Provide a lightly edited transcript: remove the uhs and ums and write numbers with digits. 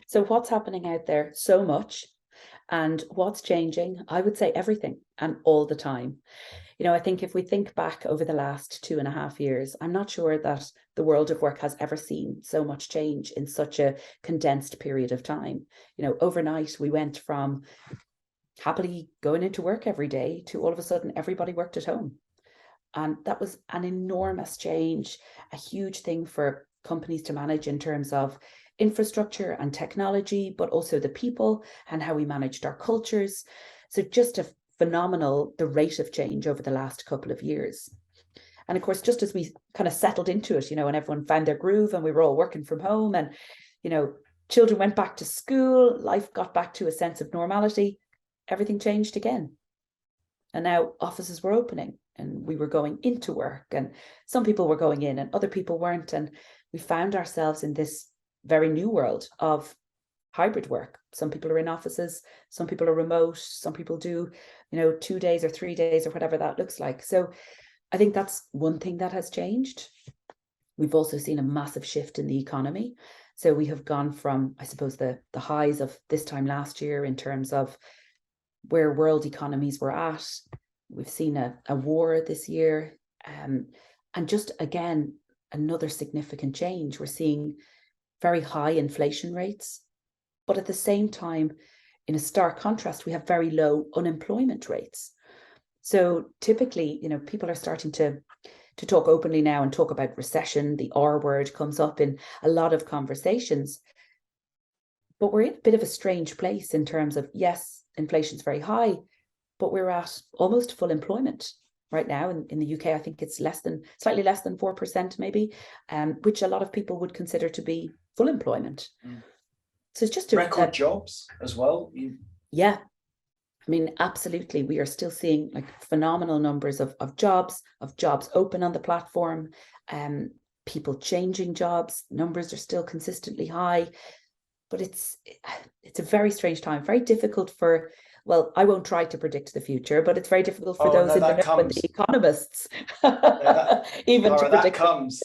So what's happening out there? So much. And what's changing? I would say everything and all the time. I think if we think back over the last 2.5 years, I'm not sure that the world of work has ever seen so much change in such a condensed period of time. Overnight, we went from happily going into work every day to all of a sudden everybody worked at home. And that was an enormous change, a huge thing for companies to manage in terms of infrastructure and technology, but also the people and how we managed our cultures. So just a phenomenal, the rate of change over the last couple of years. And of course, just as we kind of settled into it, and everyone found their groove and we were all working from home and, children went back to school, life got back to a sense of normality, everything changed again. And now offices were opening and we were going into work and some people were going in and other people weren't. And we found ourselves in this very new world of hybrid work. Some people are in offices, some people are remote, some people do, 2 days or 3 days or whatever that looks like. So I think that's one thing that has changed. We've also seen a massive shift in the economy. So we have gone from, I suppose, the highs of this time last year in terms of where world economies were at. We've seen a war this year. And just, again, another significant change. We're seeing very high inflation rates. But at the same time, in a stark contrast, we have very low unemployment rates. So typically, people are starting to talk openly now and talk about recession. The R word comes up in a lot of conversations. But we're in a bit of a strange place in terms of, yes, inflation's very high, but we're at almost full employment right now. In the UK, I think it's slightly less than 4% maybe, which a lot of people would consider to be full employment. So it's just record jobs as well. Yeah. I mean, absolutely. We are still seeing like phenomenal numbers of jobs open on the platform, people changing jobs. Numbers are still consistently high, but it's a very strange time, very difficult for, well, I won't try to predict the future, but it's very difficult for those in the know and the economists even to predict. That comes.